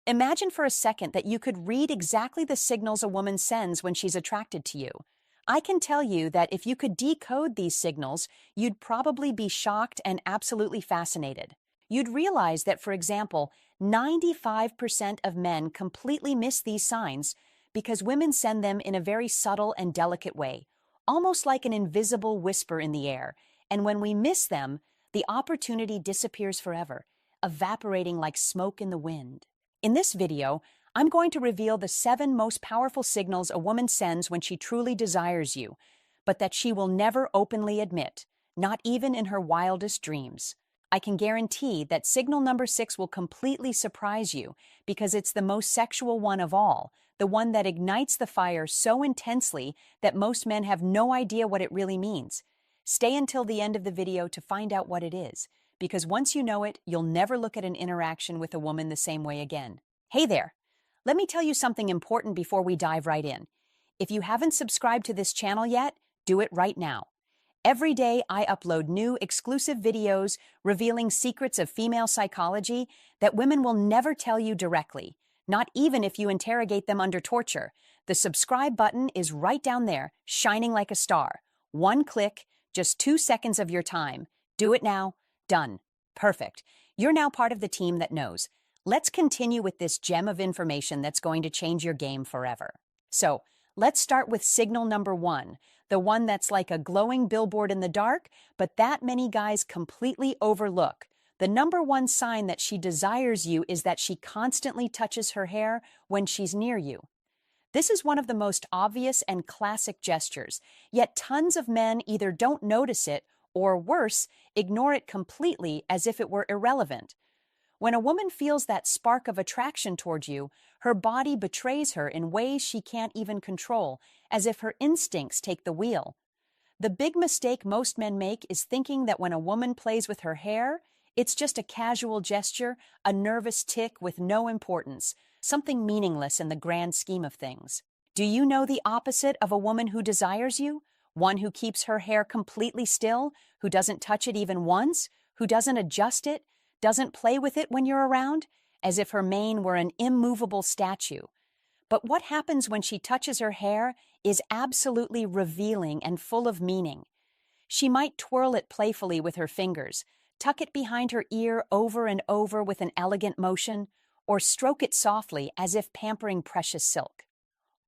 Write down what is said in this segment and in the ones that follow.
Imagine for a second that you could read exactly the signals a woman sends when she's attracted to you. I can tell you that if you could decode these signals, you'd probably be shocked and absolutely fascinated. You'd realize that, for example, 95% of men completely miss these signs because women send them in a very subtle and delicate way, almost like an invisible whisper in the air. And when we miss them, the opportunity disappears forever, evaporating like smoke in the wind. In this video, I'm going to reveal the 7 most powerful signals a woman sends when she truly desires you, but that she will never openly admit, not even in her wildest dreams. I can guarantee that signal number 6 will completely surprise you because it's the most sexual one of all, the one that ignites the fire so intensely that most men have no idea what it really means. Stay until the end of the video to find out what it is, because once you know it, you'll never look at an interaction with a woman the same way again. Hey there! Let me tell you something important before we dive right in. If you haven't subscribed to this channel yet, do it right now. Every day, I upload new, exclusive videos revealing secrets of female psychology that women will never tell you directly, not even if you interrogate them under torture. The subscribe button is right down there, shining like a star. One click, just 2 seconds of your time. Do it now. Done. Perfect. You're now part of the team that knows. Let's continue with this gem of information that's going to change your game forever. So, let's start with signal number 1, the one that's like a glowing billboard in the dark, but that many guys completely overlook. The number 1 sign that she desires you is that she constantly touches her hair when she's near you. This is one of the most obvious and classic gestures, yet tons of men either don't notice it or, worse, ignore it completely as if it were irrelevant. When a woman feels that spark of attraction toward you, her body betrays her in ways she can't even control, as if her instincts take the wheel. The big mistake most men make is thinking that when a woman plays with her hair, it's just a casual gesture, a nervous tick with no importance, something meaningless in the grand scheme of things. Do you know the opposite of a woman who desires you? One who keeps her hair completely still, who doesn't touch it even once, who doesn't adjust it, doesn't play with it when you're around, as if her mane were an immovable statue. But what happens when she touches her hair is absolutely revealing and full of meaning. She might twirl it playfully with her fingers, tuck it behind her ear over and over with an elegant motion, or stroke it softly as if pampering precious silk.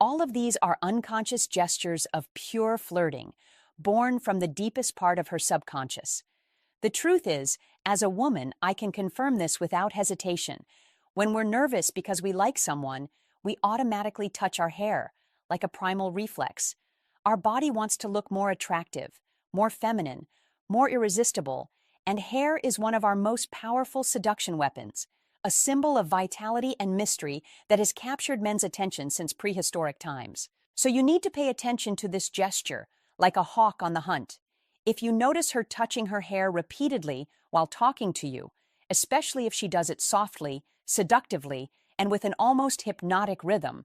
All of these are unconscious gestures of pure flirting, born from the deepest part of her subconscious. The truth is, as a woman, I can confirm this without hesitation. When we're nervous because we like someone, we automatically touch our hair, like a primal reflex. Our body wants to look more attractive, more feminine, more irresistible, and hair is one of our most powerful seduction weapons, a symbol of vitality and mystery that has captured men's attention since prehistoric times. So you need to pay attention to this gesture, like a hawk on the hunt. If you notice her touching her hair repeatedly while talking to you, especially if she does it softly, seductively, and with an almost hypnotic rhythm,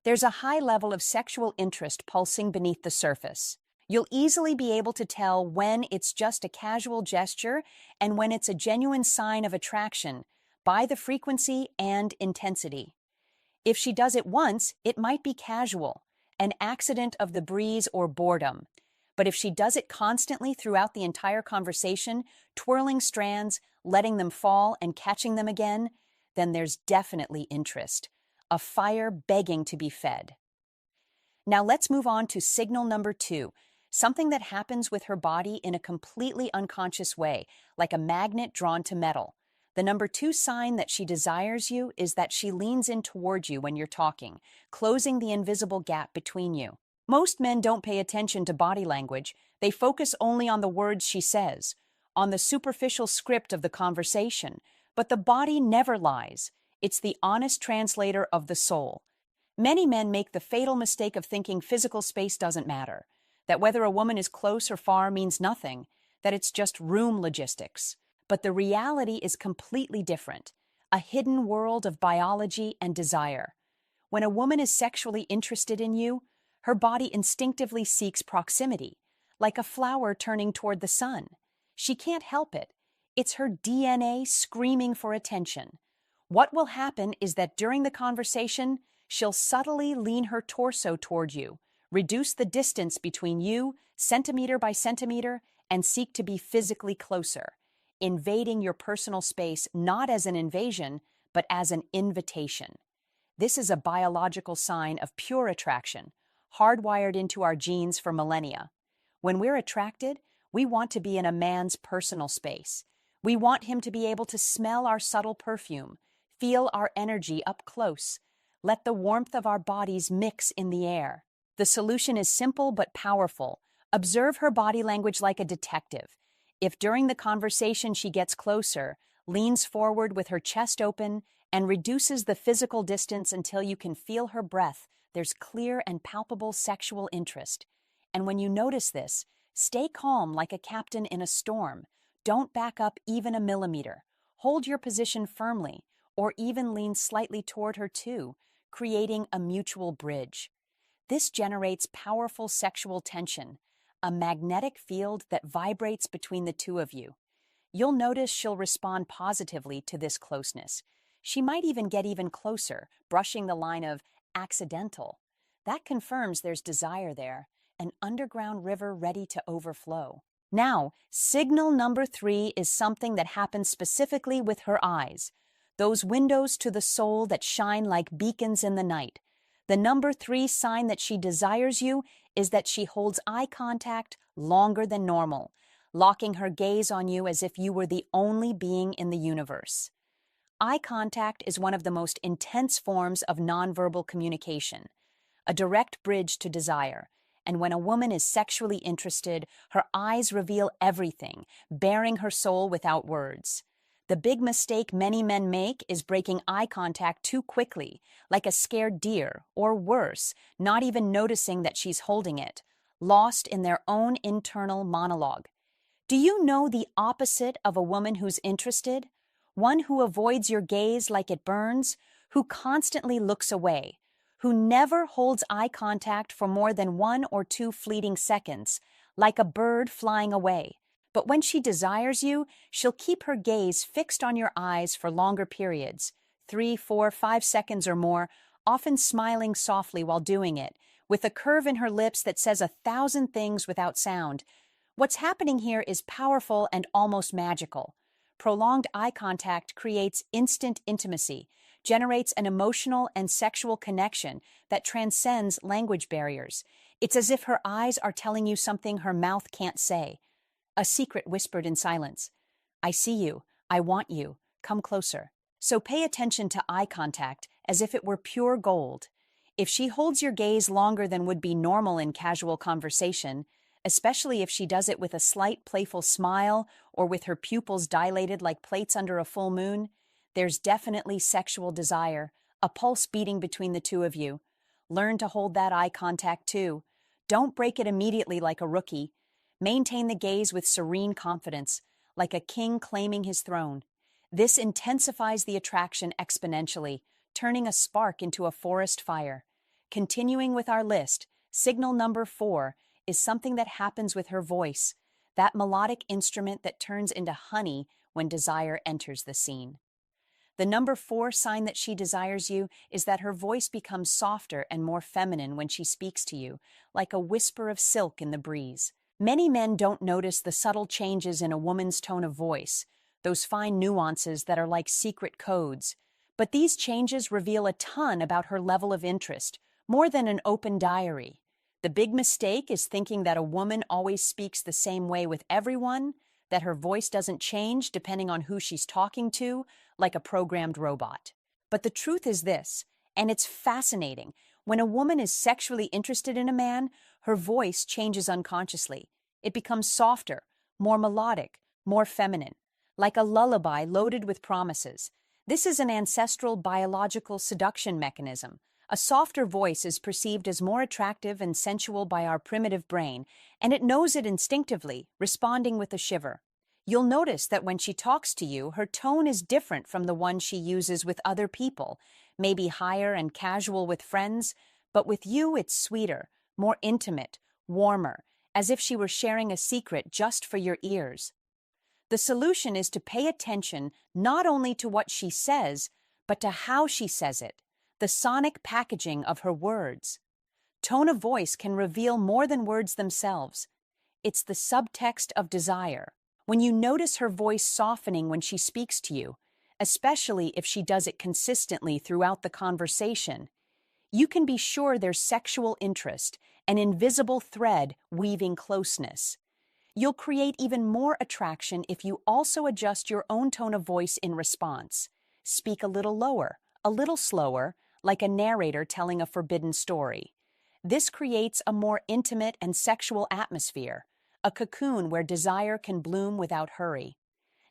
there's a high level of sexual interest pulsing beneath the surface. You'll easily be able to tell when it's just a casual gesture and when it's a genuine sign of attraction by the frequency and intensity. If she does it once, it might be casual, an accident of the breeze or boredom. But if she does it constantly throughout the entire conversation, twirling strands, letting them fall, and catching them again, then there's definitely interest, a fire begging to be fed. Now let's move on to signal number 2, something that happens with her body in a completely unconscious way, like a magnet drawn to metal. The number 2 sign that she desires you is that she leans in toward you when you're talking, closing the invisible gap between you. Most men don't pay attention to body language. They focus only on the words she says, on the superficial script of the conversation. But the body never lies. It's the honest translator of the soul. Many men make the fatal mistake of thinking physical space doesn't matter, that whether a woman is close or far means nothing, that it's just room logistics. But the reality is completely different, a hidden world of biology and desire. When a woman is sexually interested in you, her body instinctively seeks proximity, like a flower turning toward the sun. She can't help it. It's her DNA screaming for attention. What will happen is that during the conversation, she'll subtly lean her torso toward you, reduce the distance between you, centimeter by centimeter, and seek to be physically closer, invading your personal space not as an invasion, but as an invitation. This is a biological sign of pure attraction, hardwired into our genes for millennia. When we're attracted, we want to be in a man's personal space. We want him to be able to smell our subtle perfume, feel our energy up close, let the warmth of our bodies mix in the air. The solution is simple but powerful. Observe her body language like a detective. If during the conversation she gets closer, leans forward with her chest open, and reduces the physical distance until you can feel her breath, there's clear and palpable sexual interest. And when you notice this, stay calm like a captain in a storm. Don't back up even a millimeter. Hold your position firmly, or even lean slightly toward her too, creating a mutual bridge. This generates powerful sexual tension, a magnetic field that vibrates between the two of you. You'll notice she'll respond positively to this closeness. She might even get even closer, brushing the line of accidental. That confirms there's desire there, an underground river ready to overflow. Now, signal number 3 is something that happens specifically with her eyes, those windows to the soul that shine like beacons in the night. The number 3 sign that she desires you is that she holds eye contact longer than normal, locking her gaze on you as if you were the only being in the universe. Eye contact is one of the most intense forms of nonverbal communication, a direct bridge to desire. And when a woman is sexually interested, her eyes reveal everything, baring her soul without words. The big mistake many men make is breaking eye contact too quickly, like a scared deer, or worse, not even noticing that she's holding it, lost in their own internal monologue. Do you know the opposite of a woman who's interested? One who avoids your gaze like it burns, who constantly looks away, who never holds eye contact for more than 1 or 2 fleeting seconds, like a bird flying away. But when she desires you, she'll keep her gaze fixed on your eyes for longer periods, 3, 4, 5 seconds or more, often smiling softly while doing it, with a curve in her lips that says 1,000 things without sound. What's happening here is powerful and almost magical. Prolonged eye contact creates instant intimacy, generates an emotional and sexual connection that transcends language barriers. It's as if her eyes are telling you something her mouth can't say. A secret whispered in silence. I see you. I want you. Come closer. So pay attention to eye contact as if it were pure gold. If she holds your gaze longer than would be normal in casual conversation, especially if she does it with a slight playful smile or with her pupils dilated like plates under a full moon, there's definitely sexual desire, a pulse beating between the two of you. Learn to hold that eye contact too. Don't break it immediately like a rookie. Maintain the gaze with serene confidence, like a king claiming his throne. This intensifies the attraction exponentially, turning a spark into a forest fire. Continuing with our list, signal number 4 is something that happens with her voice, that melodic instrument that turns into honey when desire enters the scene. The number 4 sign that she desires you is that her voice becomes softer and more feminine when she speaks to you, like a whisper of silk in the breeze. Many men don't notice the subtle changes in a woman's tone of voice, those fine nuances that are like secret codes. But these changes reveal a ton about her level of interest, more than an open diary. The big mistake is thinking that a woman always speaks the same way with everyone, that her voice doesn't change depending on who she's talking to, like a programmed robot. But the truth is this, and it's fascinating. When a woman is sexually interested in a man, her voice changes unconsciously. It becomes softer, more melodic, more feminine, like a lullaby loaded with promises. This is an ancestral biological seduction mechanism. A softer voice is perceived as more attractive and sensual by our primitive brain, and it knows it instinctively, responding with a shiver. You'll notice that when she talks to you, her tone is different from the one she uses with other people, maybe higher and casual with friends, but with you it's sweeter, more intimate, warmer, as if she were sharing a secret just for your ears. The solution is to pay attention not only to what she says, but to how she says it, the sonic packaging of her words. Tone of voice can reveal more than words themselves. It's the subtext of desire. When you notice her voice softening when she speaks to you, especially if she does it consistently throughout the conversation, you can be sure there's sexual interest, an invisible thread weaving closeness. You'll create even more attraction if you also adjust your own tone of voice in response. Speak a little lower, a little slower, like a narrator telling a forbidden story. This creates a more intimate and sexual atmosphere, a cocoon where desire can bloom without hurry.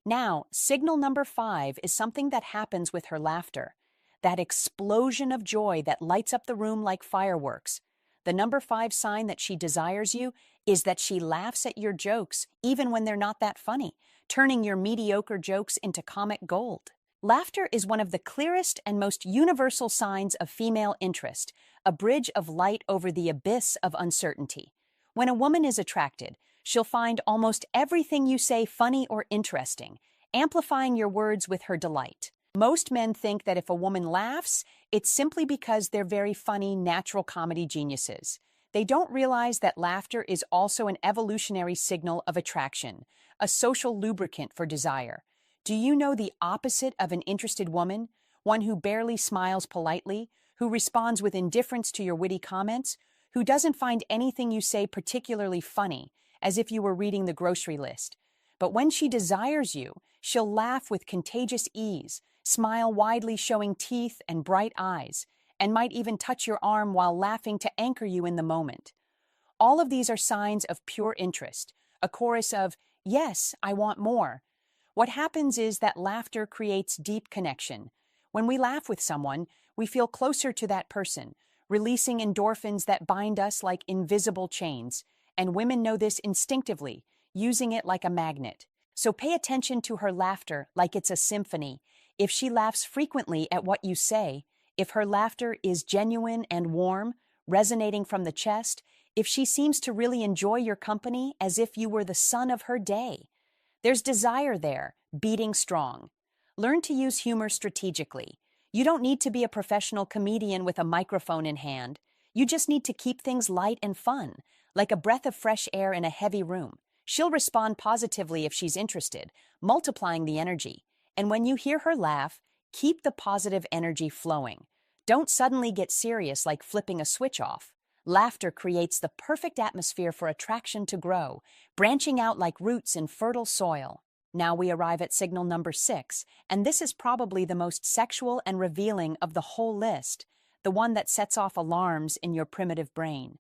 Now, signal number 5 is something that happens with her laughter, that explosion of joy that lights up the room like fireworks. The number 5 sign that she desires you is that she laughs at your jokes even when they're not that funny, turning your mediocre jokes into comic gold. Laughter is one of the clearest and most universal signs of female interest, a bridge of light over the abyss of uncertainty. When a woman is attracted, she'll find almost everything you say funny or interesting, amplifying your words with her delight. Most men think that if a woman laughs, it's simply because they're very funny, natural comedy geniuses. They don't realize that laughter is also an evolutionary signal of attraction, a social lubricant for desire. Do you know the opposite of an interested woman? One who barely smiles politely, who responds with indifference to your witty comments, who doesn't find anything you say particularly funny, as if you were reading the grocery list. But when she desires you, she'll laugh with contagious ease, smile widely showing teeth and bright eyes, and might even touch your arm while laughing to anchor you in the moment. All of these are signs of pure interest, a chorus of, "Yes, I want more." What happens is that laughter creates deep connection. When we laugh with someone, we feel closer to that person, releasing endorphins that bind us like invisible chains. And women know this instinctively, using it like a magnet. So pay attention to her laughter like it's a symphony. If she laughs frequently at what you say, if her laughter is genuine and warm, resonating from the chest, if she seems to really enjoy your company as if you were the sun of her day, there's desire there, beating strong. Learn to use humor strategically. You don't need to be a professional comedian with a microphone in hand. You just need to keep things light and fun, like a breath of fresh air in a heavy room. She'll respond positively if she's interested, multiplying the energy. And when you hear her laugh, keep the positive energy flowing. Don't suddenly get serious like flipping a switch off. Laughter creates the perfect atmosphere for attraction to grow, branching out like roots in fertile soil. Now we arrive at signal number 6, and this is probably the most sexual and revealing of the whole list, the one that sets off alarms in your primitive brain.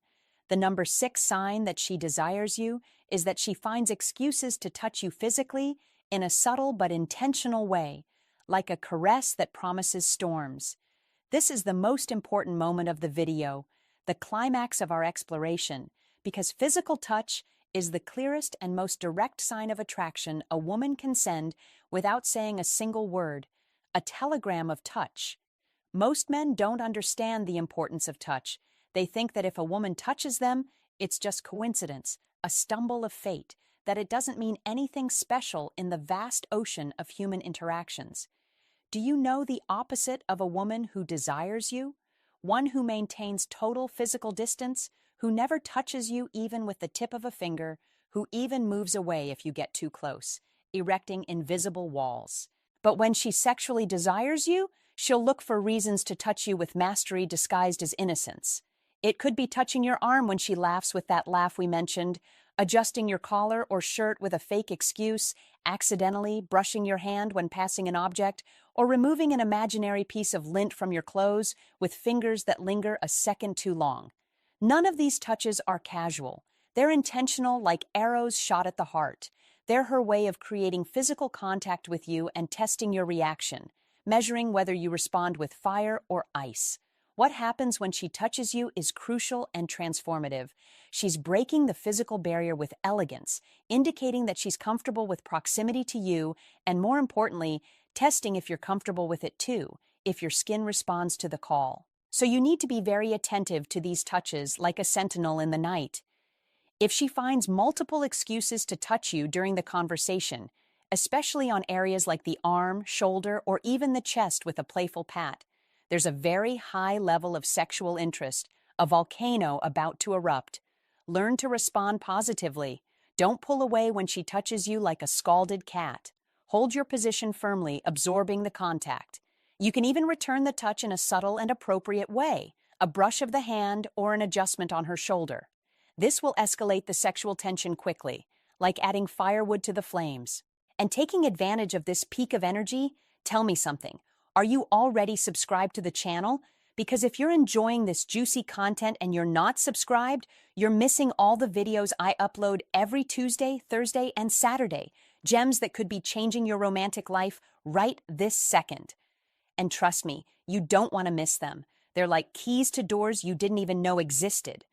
The number 6 sign that she desires you is that she finds excuses to touch you physically in a subtle but intentional way, like a caress that promises storms. This is the most important moment of the video, the climax of our exploration, because physical touch is the clearest and most direct sign of attraction a woman can send without saying a single word, a telegram of touch. Most men don't understand the importance of touch. They think that if a woman touches them, it's just coincidence, a stumble of fate, that it doesn't mean anything special in the vast ocean of human interactions. Do you know the opposite of a woman who desires you? One who maintains total physical distance, who never touches you even with the tip of a finger, who even moves away if you get too close, erecting invisible walls. But when she sexually desires you, she'll look for reasons to touch you with mastery disguised as innocence. It could be touching your arm when she laughs with that laugh we mentioned, adjusting your collar or shirt with a fake excuse, accidentally brushing your hand when passing an object, or removing an imaginary piece of lint from your clothes with fingers that linger a second too long. None of these touches are casual. They're intentional, like arrows shot at the heart. They're her way of creating physical contact with you and testing your reaction, measuring whether you respond with fire or ice. What happens when she touches you is crucial and transformative. She's breaking the physical barrier with elegance, indicating that she's comfortable with proximity to you, and more importantly, testing if you're comfortable with it too, if your skin responds to the call. So you need to be very attentive to these touches like a sentinel in the night. If she finds multiple excuses to touch you during the conversation, especially on areas like the arm, shoulder, or even the chest with a playful pat. There's a very high level of sexual interest, a volcano about to erupt. Learn to respond positively. Don't pull away when she touches you like a scalded cat. Hold your position firmly, absorbing the contact. You can even return the touch in a subtle and appropriate way, a brush of the hand or an adjustment on her shoulder. This will escalate the sexual tension quickly, like adding firewood to the flames. And taking advantage of this peak of energy, tell me something. Are you already subscribed to the channel? Because if you're enjoying this juicy content and you're not subscribed, you're missing all the videos I upload every Tuesday, Thursday, and Saturday. Gems that could be changing your romantic life right this second. And trust me, you don't want to miss them. They're like keys to doors you didn't even know existed.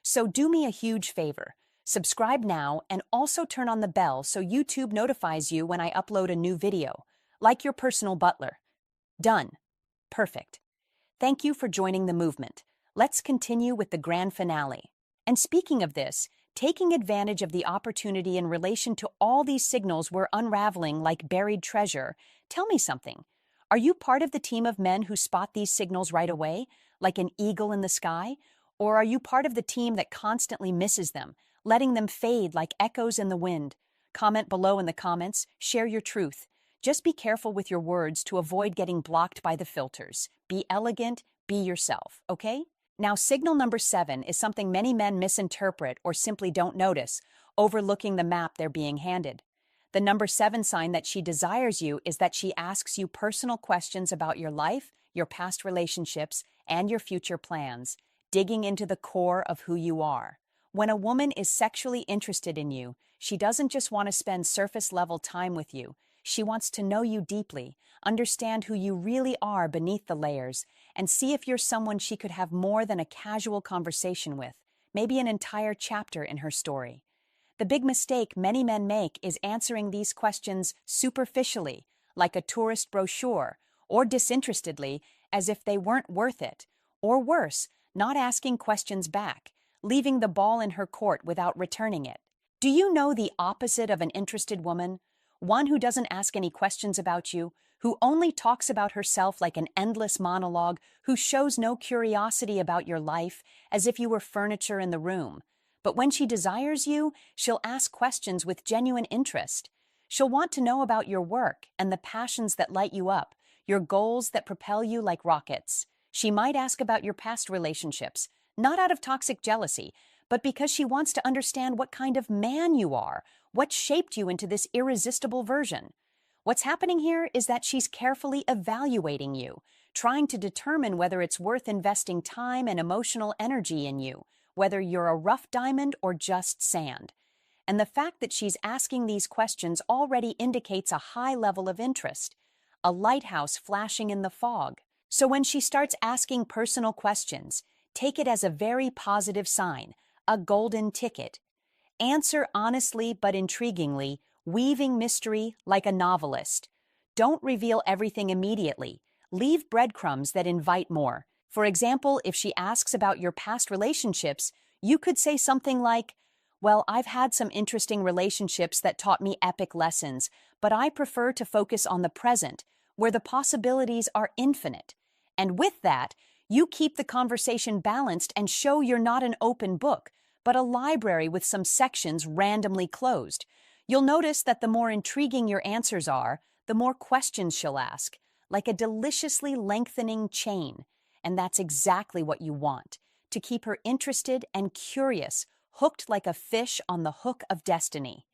So do me a huge favor. Subscribe now and also turn on the bell so YouTube notifies you when I upload a new video, like your personal butler. Done. Perfect. Thank you for joining the movement. Let's continue with the grand finale. And speaking of this, taking advantage of the opportunity in relation to all these signals we're unraveling like buried treasure, tell me something. Are you part of the team of men who spot these signals right away, like an eagle in the sky? Or are you part of the team that constantly misses them, letting them fade like echoes in the wind? Comment below in the comments, share your truth. Just be careful with your words to avoid getting blocked by the filters. Be elegant, be yourself, okay? Now, signal number 7 is something many men misinterpret or simply don't notice, overlooking the map they're being handed. The number 7 sign that she desires you is that she asks you personal questions about your life, your past relationships, and your future plans, digging into the core of who you are. When a woman is sexually interested in you, she doesn't just want to spend surface-level time with you. She wants to know you deeply, understand who you really are beneath the layers, and see if you're someone she could have more than a casual conversation with, maybe an entire chapter in her story. The big mistake many men make is answering these questions superficially, like a tourist brochure, or disinterestedly, as if they weren't worth it. Or worse, not asking questions back, leaving the ball in her court without returning it. Do you know the opposite of an interested woman? One who doesn't ask any questions about you, who only talks about herself like an endless monologue, who shows no curiosity about your life, as if you were furniture in the room. But when she desires you, she'll ask questions with genuine interest. She'll want to know about your work and the passions that light you up, your goals that propel you like rockets. She might ask about your past relationships, not out of toxic jealousy, but because she wants to understand what kind of man you are, what shaped you into this irresistible version. What's happening here is that she's carefully evaluating you, trying to determine whether it's worth investing time and emotional energy in you, whether you're a rough diamond or just sand. And the fact that she's asking these questions already indicates a high level of interest, a lighthouse flashing in the fog. So when she starts asking personal questions, take it as a very positive sign, a golden ticket. Answer honestly but intriguingly, weaving mystery like a novelist. Don't reveal everything immediately. Leave breadcrumbs that invite more. For example, if she asks about your past relationships, you could say something like, "Well, I've had some interesting relationships that taught me epic lessons, but I prefer to focus on the present, where the possibilities are infinite." And with that, you keep the conversation balanced and show you're not an open book, but a library with some sections randomly closed. You'll notice that the more intriguing your answers are, the more questions she'll ask, like a deliciously lengthening chain. And that's exactly what you want, to keep her interested and curious, hooked like a fish on the hook of destiny.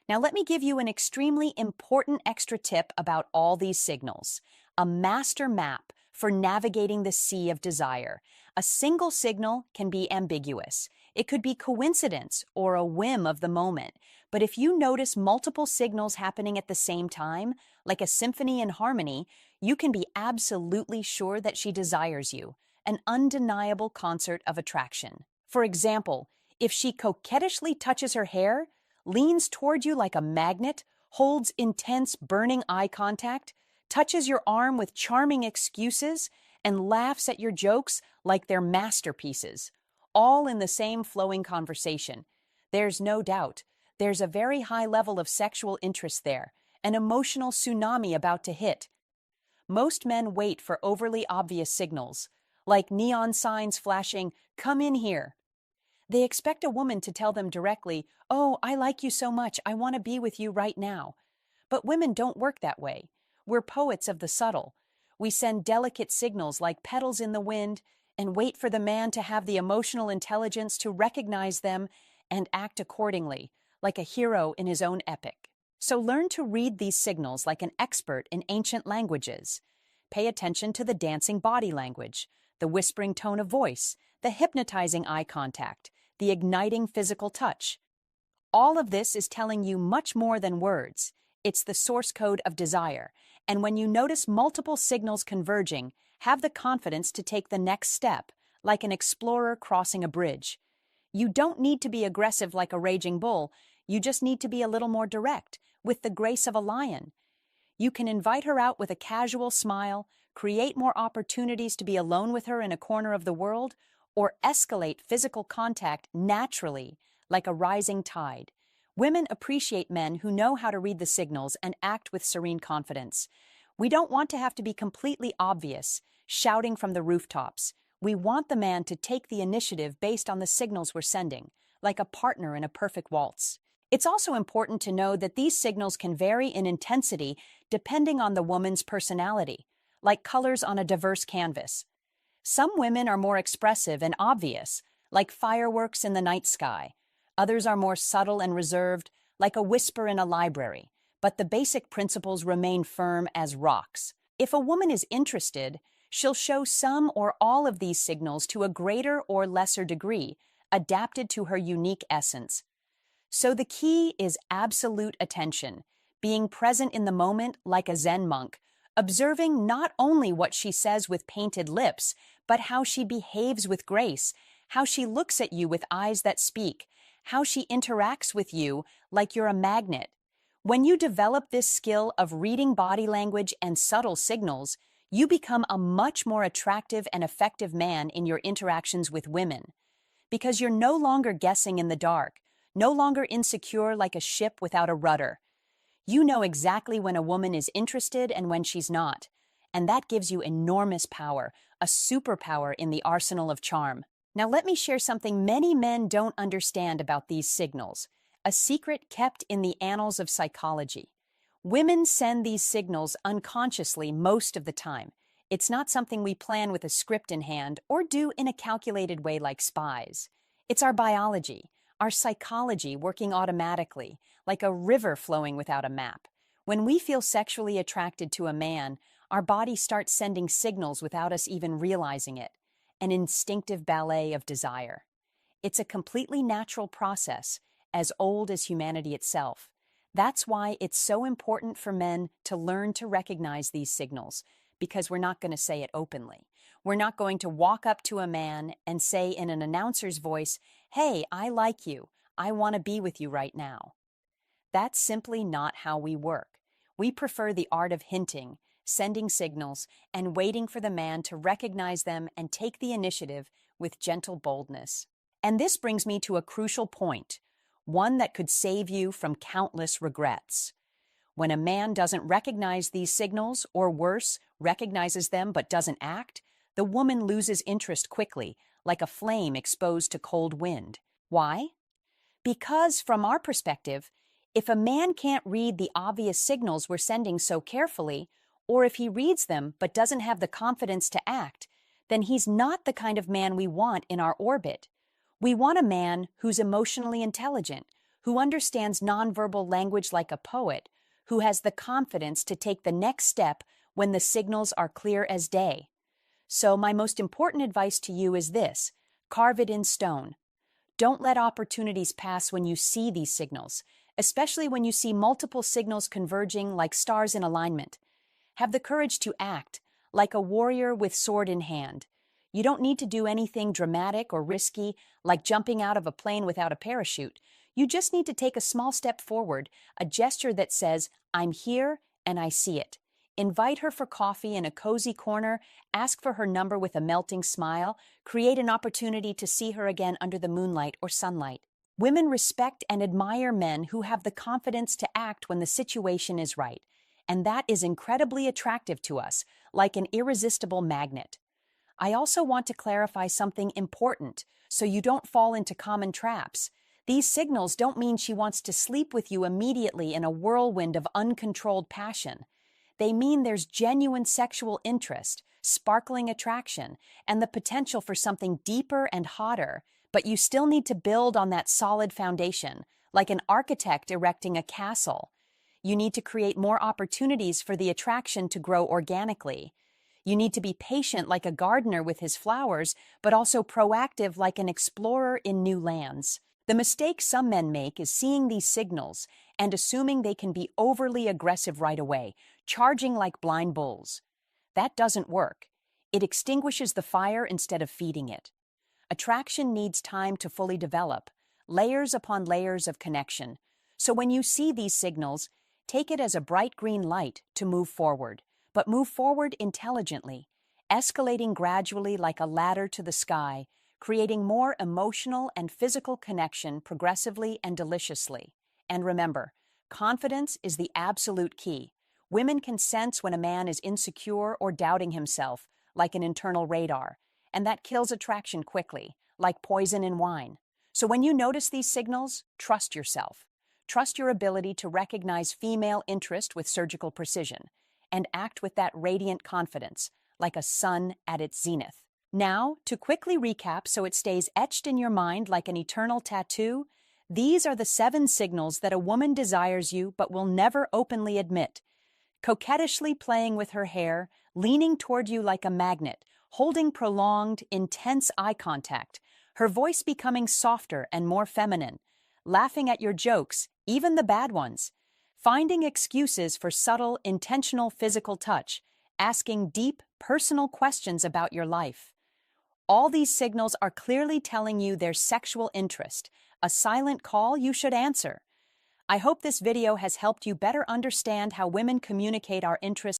Now let me give you an extremely important extra tip about all these signals, a master map for navigating the sea of desire. A single signal can be ambiguous. It could be coincidence or a whim of the moment. But if you notice multiple signals happening at the same time, like a symphony in harmony, you can be absolutely sure that she desires you, an undeniable concert of attraction. For example, if she coquettishly touches her hair, leans toward you like a magnet, holds intense, burning eye contact, touches your arm with charming excuses, and laughs at your jokes like they're masterpieces, all in the same flowing conversation, there's no doubt there's a very high level of sexual interest there, an emotional tsunami about to hit. Most men wait for overly obvious signals, like neon signs flashing, "Come in here." They expect a woman to tell them directly, "Oh, I like you so much, I want to be with you right now." But women don't work that way. We're poets of the subtle. We send delicate signals like petals in the wind and wait for the man to have the emotional intelligence to recognize them and act accordingly, like a hero in his own epic. So learn to read these signals like an expert in ancient languages. Pay attention to the dancing body language, the whispering tone of voice, the hypnotizing eye contact, the igniting physical touch. All of this is telling you much more than words. It's the source code of desire. And when you notice multiple signals converging, have the confidence to take the next step, like an explorer crossing a bridge. You don't need to be aggressive like a raging bull. You just need to be a little more direct, with the grace of a lion. You can invite her out with a casual smile, create more opportunities to be alone with her in a corner of the world, or escalate physical contact naturally, like a rising tide. Women appreciate men who know how to read the signals and act with serene confidence. We don't want to have to be completely obvious, shouting from the rooftops. We want the man to take the initiative based on the signals we're sending, like a partner in a perfect waltz. It's also important to know that these signals can vary in intensity depending on the woman's personality, like colors on a diverse canvas. Some women are more expressive and obvious, like fireworks in the night sky. Others are more subtle and reserved, like a whisper in a library, but the basic principles remain firm as rocks. If a woman is interested, she'll show some or all of these signals to a greater or lesser degree, adapted to her unique essence. So the key is absolute attention, being present in the moment like a Zen monk, observing not only what she says with painted lips, but how she behaves with grace, how she looks at you with eyes that speak, how she interacts with you like you're a magnet. When you develop this skill of reading body language and subtle signals, you become a much more attractive and effective man in your interactions with women. Because you're no longer guessing in the dark, no longer insecure like a ship without a rudder. You know exactly when a woman is interested and when she's not, and that gives you enormous power, a superpower in the arsenal of charm. Now let me share something many men don't understand about these signals, a secret kept in the annals of psychology. Women send these signals unconsciously most of the time. It's not something we plan with a script in hand or do in a calculated way like spies. It's our biology, our psychology working automatically, like a river flowing without a map. When we feel sexually attracted to a man, our body starts sending signals without us even realizing it, an instinctive ballet of desire. It's a completely natural process, as old as humanity itself. That's why it's so important for men to learn to recognize these signals, because we're not going to say it openly. We're not going to walk up to a man and say in an announcer's voice, "Hey, I like you. I want to be with you right now." That's simply not how we work. We prefer the art of hinting, sending signals, and waiting for the man to recognize them and take the initiative with gentle boldness. And this brings me to a crucial point, one that could save you from countless regrets. When a man doesn't recognize these signals, or worse, recognizes them but doesn't act, the woman loses interest quickly, like a flame exposed to cold wind. Why? Because, from our perspective, if a man can't read the obvious signals we're sending so carefully, or if he reads them but doesn't have the confidence to act, then he's not the kind of man we want in our orbit. We want a man who's emotionally intelligent, who understands nonverbal language like a poet, who has the confidence to take the next step when the signals are clear as day. So my most important advice to you is this: carve it in stone. Don't let opportunities pass when you see these signals, especially when you see multiple signals converging like stars in alignment. Have the courage to act, like a warrior with sword in hand. You don't need to do anything dramatic or risky, like jumping out of a plane without a parachute. You just need to take a small step forward, a gesture that says, "I'm here and I see it." Invite her for coffee in a cozy corner, ask for her number with a melting smile, create an opportunity to see her again under the moonlight or sunlight. Women respect and admire men who have the confidence to act when the situation is right, and that is incredibly attractive to us, like an irresistible magnet. I also want to clarify something important so you don't fall into common traps. These signals don't mean she wants to sleep with you immediately in a whirlwind of uncontrolled passion. They mean there's genuine sexual interest, sparkling attraction, and the potential for something deeper and hotter, but you still need to build on that solid foundation, like an architect erecting a castle. You need to create more opportunities for the attraction to grow organically. You need to be patient like a gardener with his flowers, but also proactive like an explorer in new lands. The mistake some men make is seeing these signals and assuming they can be overly aggressive right away, charging like blind bulls. That doesn't work. It extinguishes the fire instead of feeding it. Attraction needs time to fully develop, layers upon layers of connection. So when you see these signals, take it as a bright green light to move forward, but move forward intelligently, escalating gradually like a ladder to the sky, creating more emotional and physical connection progressively and deliciously. And remember, confidence is the absolute key. Women can sense when a man is insecure or doubting himself, like an internal radar, and that kills attraction quickly, like poison in wine. So when you notice these signals, trust yourself. Trust your ability to recognize female interest with surgical precision, and act with that radiant confidence, like a sun at its zenith. Now, to quickly recap so it stays etched in your mind like an eternal tattoo, these are the 7 signals that a woman desires you but will never openly admit. Coquettishly playing with her hair, leaning toward you like a magnet, holding prolonged, intense eye contact, her voice becoming softer and more feminine, laughing at your jokes, even the bad ones, finding excuses for subtle, intentional physical touch, asking deep, personal questions about your life. All these signals are clearly telling you there's sexual interest, a silent call you should answer. I hope this video has helped you better understand how women communicate our interests